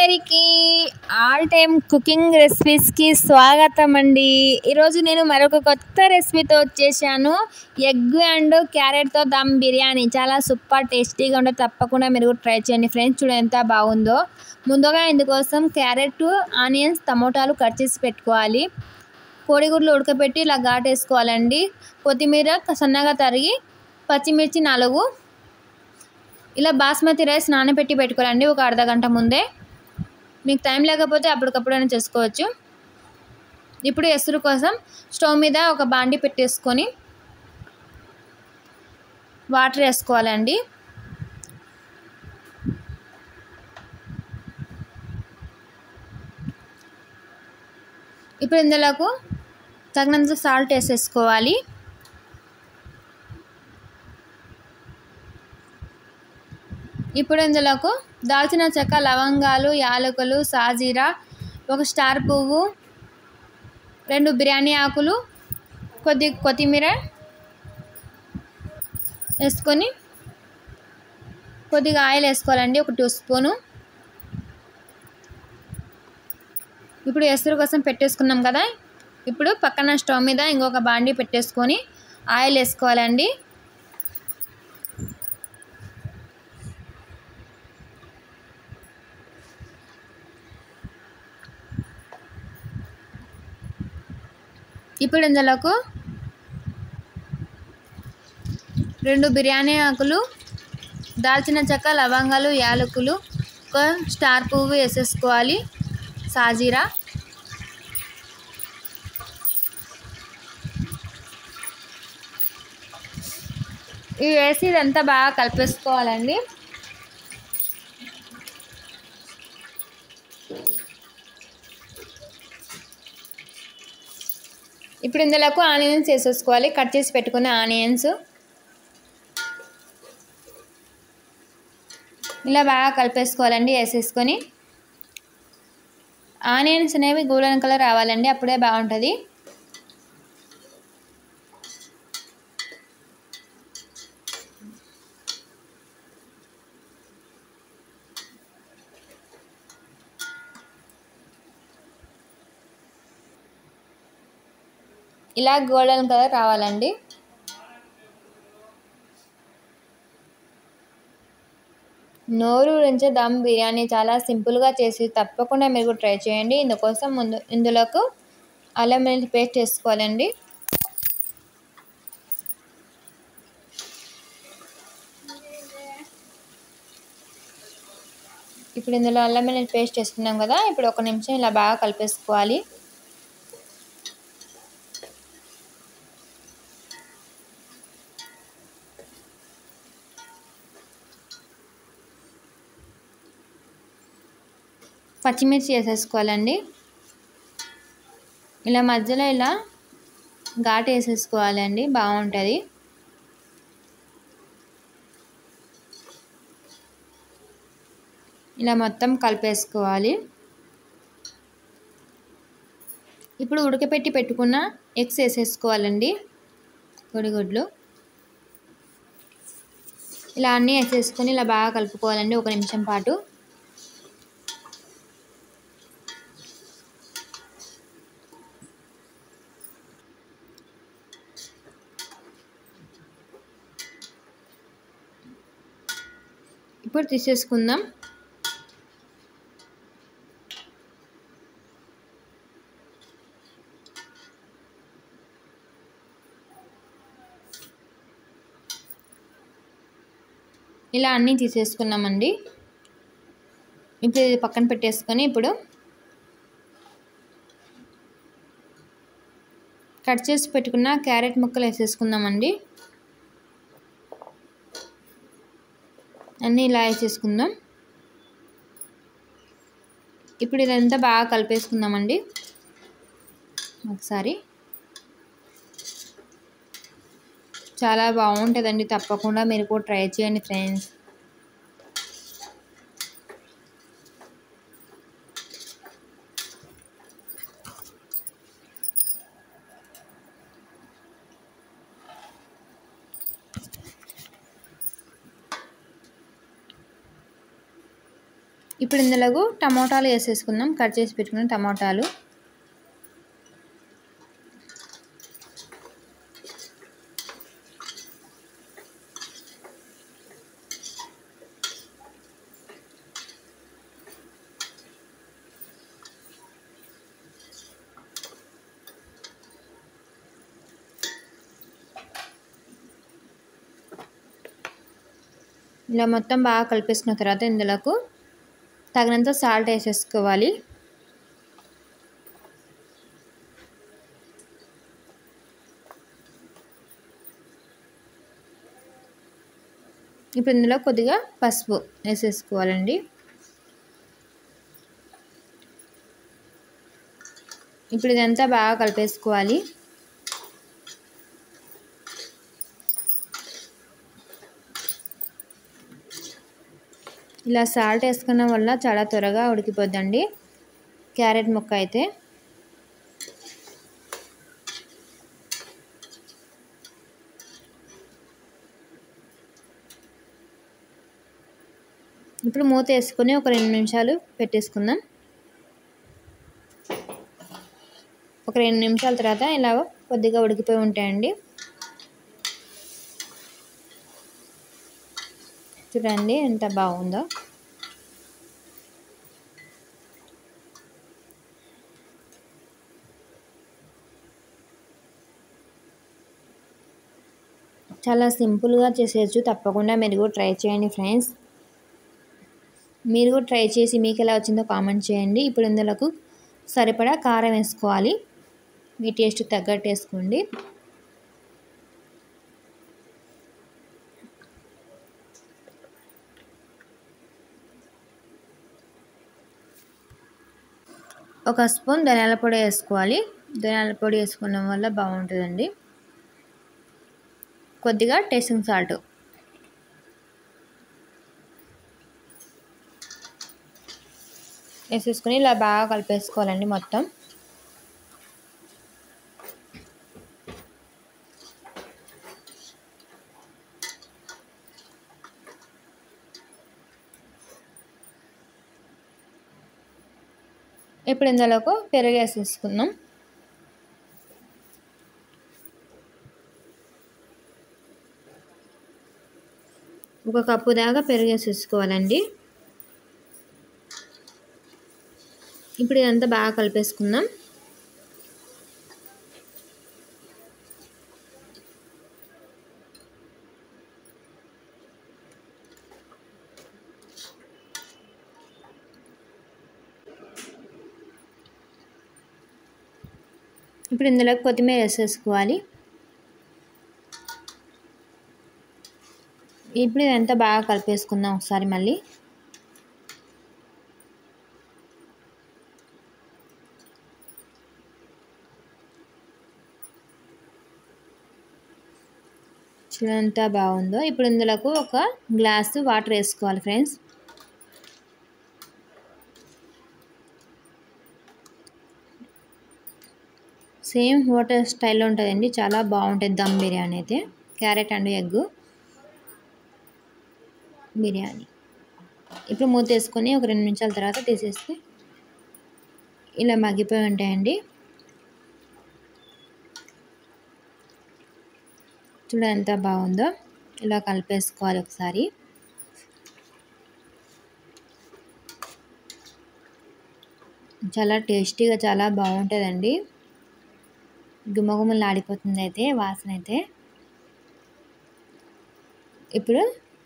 అందరికీ all time cooking రెసిపీస్కి స్వాగతం అండి. ఈరోజు నేను మరొక కొత్త రెసిపీతో వచ్చేసాను. ఎగ్ అండ్ క్యారెట్తో దమ్ బిర్యానీ చాలా సూపర్ టేస్టీగా ఉంటుంది. తప్పకుండా మీరు ట్రై చేయండి ఫ్రెండ్స్. చూడండి ఎంత బాగుందో. ముందుగా ఇందుకోసం క్యారెట్, ఆనియన్స్, టమోటాలు కట్ చేసి పెట్టుకోవాలి. కోడిగుడ్లు ఉడకబెట్టి ఇలా ఘాటేసుకోవాలండి. కొత్తిమీర సన్నగా తరిగి, పచ్చిమిర్చి 4, ఇలా బాస్మతి రైస్ నానబెట్టి పెట్టుకోవాలండి ఒక అర్ధ గంట ముందే. మీకు టైం లేకపోతే అప్పటికప్పుడైనా చేసుకోవచ్చు. ఇప్పుడు ఎసురు కోసం స్టవ్ మీద ఒక బాండి పెట్టేసుకొని వాటర్ వేసుకోవాలండి. ఇప్పుడు ఇందులోకి తగినంత సాల్ట్ వేసేసుకోవాలి. ఇప్పుడు ఇందులోకి దాల్చిన చెక్క, లవంగాలు, యాలకులు, సాజీరా, 1 స్టార్ పువ్వు, 2 బిర్యానీ ఆకులు, కొత్తిమీర వేసుకొని కొద్దిగా ఆయిల్ వేసుకోవాలండి, 1 2 స్పూను. ఇప్పుడు ఎసురు కోసం పెట్టేసుకున్నాం కదా. ఇప్పుడు పక్కన స్టవ్ మీద ఇంకొక బాండి పెట్టేసుకొని ఆయిల్ వేసుకోవాలండి. ఇప్పుడు ఇందులోకి 2 బిర్యానీ ఆకులు, దాల్చిన చెక్క, లవంగాలు, యాలకులు, 1 స్టార్ పువ్వు వేసేసుకోవాలి, సాజీరా. ఇవి వేసి ఇదంతా బాగా కలిపేసుకోవాలండి. ఇప్పుడు ఇందులోకి ఆనియన్స్ వేసేసుకోవాలి, కట్ చేసి పెట్టుకున్న ఆనియన్స్. ఇలా బాగా కలిపేసుకోవాలండి. వేసేసుకొని ఆనియన్స్ అనేవి గోల్డెన్ కలర్ రావాలండి, అప్పుడే బాగుంటుంది. ఇలా గోల్డెన్ కలర్ రావాలండి. నోరు ఊరించే దమ్ బిర్యానీ చాలా సింపుల్గా చేసి తప్పకుండా మీరు ట్రై చేయండి. ఇందుకోసం ఇందులోకి అల్లం వెల్లుల్లి పేస్ట్ వేసుకోవాలండి. ఇప్పుడు ఇందులో అల్లం వెల్లుల్లి పేస్ట్ వేసుకున్నాం కదా. ఇప్పుడు 1 నిమిషం ఇలా బాగా కలిపేసుకోవాలి. పచ్చిమిర్చి వేసేసుకోవాలండి. ఇలా మధ్యలో ఇలా ఘాటు వేసేసుకోవాలండి, బాగుంటుంది. ఇలా మొత్తం కలిపేసుకోవాలి. ఇప్పుడు ఉడకపెట్టి పెట్టుకున్న ఎగ్స్ వేసేసుకోవాలండి, కోడిగుడ్లు. ఇలా అన్నీ వేసేసుకొని ఇలా బాగా కలుపుకోవాలండి 1 నిమిషం పాటు. ఇప్పుడు తీసేసుకుందాం. ఇలా అన్నీ తీసేసుకున్నామండి. ఇప్పుడు ఇది పక్కన పెట్టేసుకొని ఇప్పుడు కట్ చేసి పెట్టుకున్న క్యారెట్ ముక్కలు వేసేసుకుందామండి. అన్నీ ఇలా వేసేసుకుందాం. ఇప్పుడు ఇదంతా బాగా కలిపేసుకుందామండి ఒకసారి. చాలా బాగుంటుందండి, తప్పకుండా మీరు కూడా ట్రై చేయండి ఫ్రెండ్స్. ఇప్పుడు ఇందులో టమోటాలు వేసేసుకుందాం, కట్ చేసి పెట్టుకున్న టమోటాలు. ఇలా మొత్తం బాగా కలిపేసుకున్న తర్వాత ఇందులోకి తగినంత సాల్ట్ వేసేసుకోవాలి. ఇప్పుడు ఇందులో కొద్దిగా పసుపు వేసేసుకోవాలండి. ఇప్పుడు ఇదంతా బాగా కలిపేసుకోవాలి. ఇలా సాల్ట్ వేసుకోవడం వల్ల చాలా త్వరగా ఉడికిపోద్దండి క్యారెట్ ముక్క అయితే. ఇప్పుడు మూత వేసుకొని ఒక 2 నిమిషాలు పెట్టేసుకుందాం. ఒక 2 నిమిషాల తర్వాత ఇలా కొద్దిగా ఉడికిపోయి ఉంటాయండి. చూడండి ఎంత బాగుందో. చాలా సింపుల్గా చేసేయచ్చు. తప్పకుండా మీరు కూడా ట్రై చేయండి ఫ్రెండ్స్. మీరు కూడా ట్రై చేసి మీకు ఎలా వచ్చిందో కామెంట్ చేయండి. ఇప్పుడు ఇందులోకి సరిపడా కారం వేసుకోవాలి. మీ టేస్ట్ తగ్గట్టు వేసుకోండి. ఒక స్పూన్ ధనియాల పొడి వేసుకోవాలి. ధనియాల పొడి వేసుకోవడం వల్ల బాగుంటుందండి. కొద్దిగా టేస్టింగ్ సాల్ట్ వేసేసుకొని ఇలా బాగా కలిపేసుకోవాలండి మొత్తం. ఇప్పుడు ఇందులోకి పెరుగు వేసేసుకుందాం. ఒక కప్పు దాకా పెరుగు వేసేసుకోవాలండి. ఇప్పుడు ఇదంతా బాగా కలిపేసుకుందాం. ఇప్పుడు ఇందులో కొత్తిమీర వేసేసుకోవాలి. ఇప్పుడు ఇదంతా బాగా కలిపేసుకుందాం ఒకసారి మళ్ళీ. చూడండి ఎంత బాగుందో. ఇప్పుడు ఇందులోకి ఒక గ్లాసు వాటర్ వేసుకోవాలి ఫ్రెండ్స్. సేమ్ హోటల్ స్టైల్లో ఉంటుందండి. చాలా బాగుంటుంది దమ్ బిర్యానీ అయితే. Carrot and egg biryani. ఇప్పుడు మూత వేసుకొని ఒక 2 నిమిషాల తర్వాత తీసేస్తే ఇలా మగ్గిపోయి ఉంటాయండి. చూడండి ఎంత బాగుందో. ఇలా కలిపేసుకోవాలి ఒకసారి. చాలా టేస్టీగా చాలా బాగుంటుందండి. గుమ్మగుమ్మలు ఆడిపోతుంది అయితే వాసన అయితే. ఇప్పుడు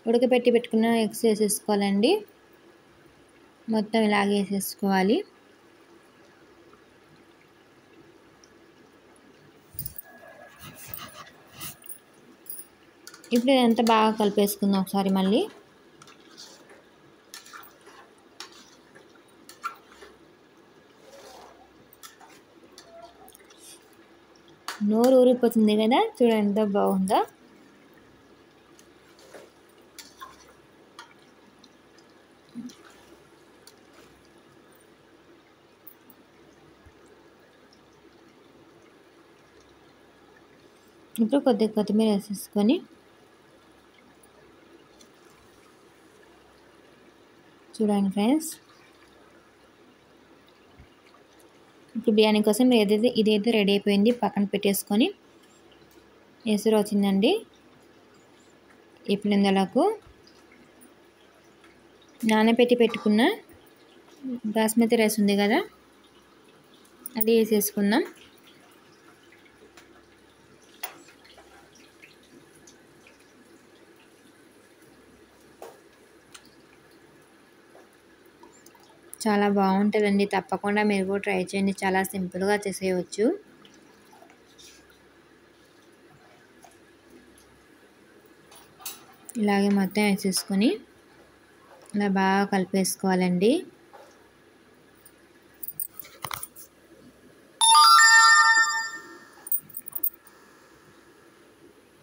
ఉడకపెట్టి పెట్టుకున్న ఎగ్స్ వేసేసుకోవాలండి. మొత్తం ఇలాగే వేసేసుకోవాలి. ఇప్పుడు ఇదంతా బాగా కలిపేసుకుందాం ఒకసారి మళ్ళీ. నోరు ఊరిపోతుంది కదా. చూడండి ఎంత బాగుందో. ఇప్పుడు కొద్దిగా కొత్తిమీర వేసేసుకొని చూడండి ఫ్రెండ్స్, ఇప్పుడు బిర్యానీ కోసం ఇదైతే రెడీ అయిపోయింది. పక్కన పెట్టేసుకొని ఎసురు వచ్చిందండి. ఇప్పుడు ఇందులోకి నానబెట్టి పెట్టుకున్న బాస్మతి రైస్ ఉంది కదా, అది వేసేసుకుందాం. చాలా బాగుంటుందండి, తప్పకుండా మీరు కూడా ట్రై చేయండి. చాలా సింపుల్గా చేసేయవచ్చు. ఇలాగే మొత్తం వేసేసుకొని ఇలా బాగా కలిపేసుకోవాలండి.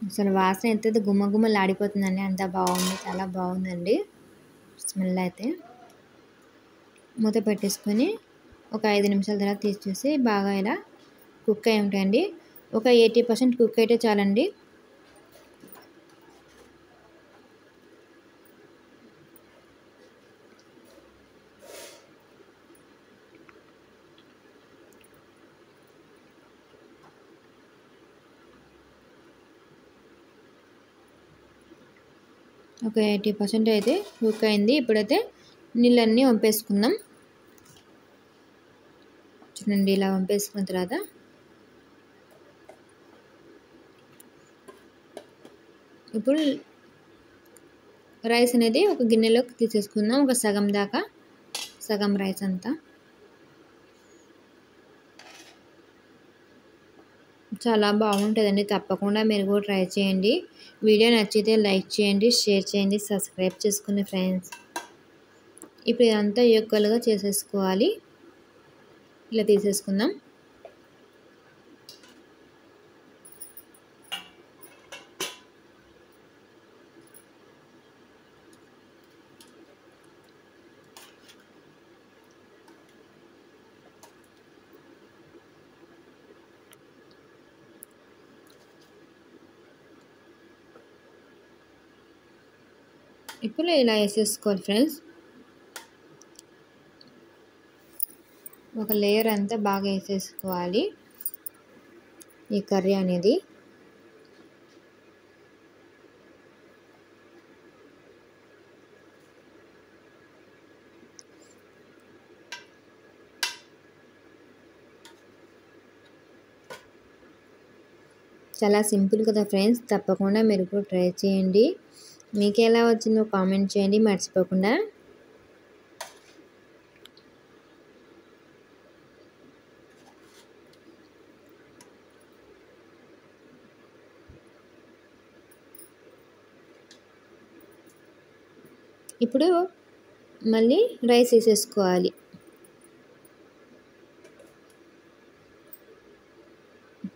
అసలు వాసన అయితే గుమ్మగుమ్మలు ఆడిపోతుందండి, అంత బాగుంది, చాలా బాగుందండి స్మెల్ అయితే. మూత పెట్టేసుకొని ఒక 5 నిమిషాల తర్వాత తీసేసి బాగా ఇలా కుక్ అయి ఉంటాయండి. ఒక 80% కుక్ అయితే చాలండి. ఒక 80% అయితే కుక్ అయింది. ఇప్పుడైతే నీళ్ళన్నీ వంపేసుకుందాం. చూడండి, ఇలా వంపేసుకున్న తర్వాత ఇప్పుడు రైస్ అనేది ఒక గిన్నెలోకి తీసేసుకుందాం. ఒక సగం దాకా, సగం రైస్ అంతా. చాలా బాగుంటుందండి, తప్పకుండా మీరు కూడా ట్రై చేయండి. వీడియో నచ్చితే లైక్ చేయండి, షేర్ చేయండి, సబ్స్క్రైబ్ చేసుకోండి ఫ్రెండ్స్. ఇప్పుడు ఇదంతా ఈక్వల్గా చేసేసుకోవాలి. ఇలా తీసేసుకుందాం. ఇప్పుడు ఇలా వేసేసుకోవాలి ఫ్రెండ్స్. ఒక లేయర్ అంతా బాగా వేసేసుకోవాలి ఈ కర్రీ అనేది. చాలా సింపుల్ కదా ఫ్రెండ్స్, తప్పకుండా మీరు కూడా ట్రై చేయండి. మీకు ఎలా వచ్చిందో కామెంట్ చేయండి మర్చిపోకుండా. ఇప్పుడు మళ్ళీ రైస్ వేసేసుకోవాలి.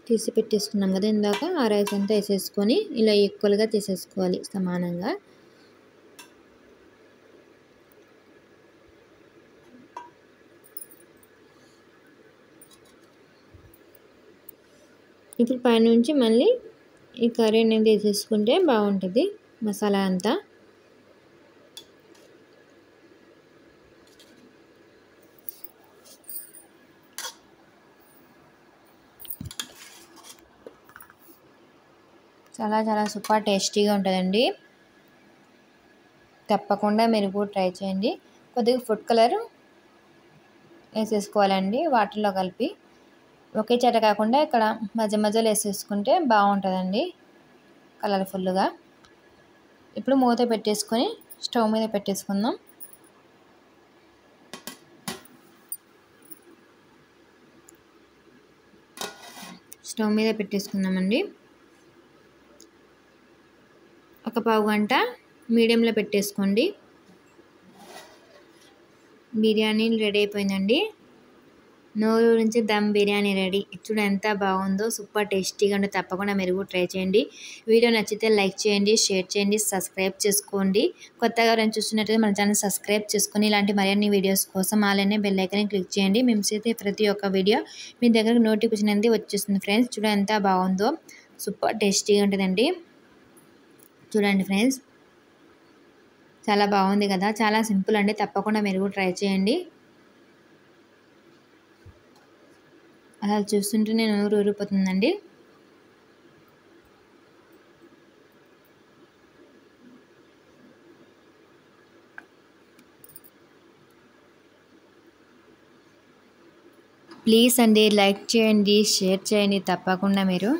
తీసి పెట్టేసుకున్నాం కదా ఇందాక, ఆ రైస్ అంతా వేసేసుకొని ఇలా ఈక్వల్గా తీసేసుకోవాలి సమానంగా. ఇప్పుడు పైనుంచి మళ్ళీ ఈ కర్రీ అనేది వేసేసుకుంటే బాగుంటుంది, మసాలా అంతా. చాలా చాలా సూపర్ టేస్టీగా ఉంటుందండి, తప్పకుండా మీరు కూడా ట్రై చేయండి. కొద్దిగా ఫుడ్ కలర్ వేసేసుకోవాలండి వాటర్లో కలిపి. ఒకే చోట కాకుండా ఇక్కడ మధ్య మధ్యలో వేసేసుకుంటే బాగుంటుందండి కలర్ఫుల్గా. ఇప్పుడు మూత పెట్టేసుకొని స్టవ్ మీద పెట్టేసుకుందాం. స్టవ్ మీద పెట్టేసుకుందామండి. ఒక పావు గంట మీడియంలో పెట్టేసుకోండి. బిర్యానీ రెడీ అయిపోయిందండి. నోరు నుంచి దమ్ బిర్యానీ రెడీ. చూడ ఎంత బాగుందో, సూపర్ టేస్టీగా ఉంటే తప్పకుండా మీరు కూడా ట్రై చేయండి. వీడియో నచ్చితే లైక్ చేయండి, షేర్ చేయండి, సబ్స్క్రైబ్ చేసుకోండి. కొత్తగా ఎవరైనా చూస్తున్నట్లయితే మన ఛానల్ సబ్స్క్రైబ్ చేసుకొని ఇలాంటి మరిన్ని వీడియోస్ కోసం అలానే బెల్ ఐకాన్ క్లిక్ చేయండి. మేము చేసే ప్రతి ఒక్క వీడియో మీ దగ్గరకు నోటిఫికేషన్ అనేది వచ్చేస్తుంది ఫ్రెండ్స్. చూడ ఎంత బాగుందో, సూపర్ టేస్టీగా ఉంటుందండి. చూడండి ఫ్రెండ్స్, చాలా బాగుంది కదా, చాలా సింపుల్ అండి. తప్పకుండా మీరు కూడా ట్రై చేయండి. అలా చూస్తుంటే నేను నోరు ఊరిపోతుందండి. ప్లీజ్ అండి లైక్ చేయండి, షేర్ చేయండి తప్పకుండా మీరు.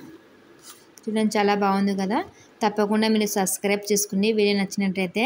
చూడండి చాలా బాగుంది కదా. తప్పకుండా మీరు సబ్స్క్రైబ్ చేసుకోండి వీడియో నచ్చినట్లయితే.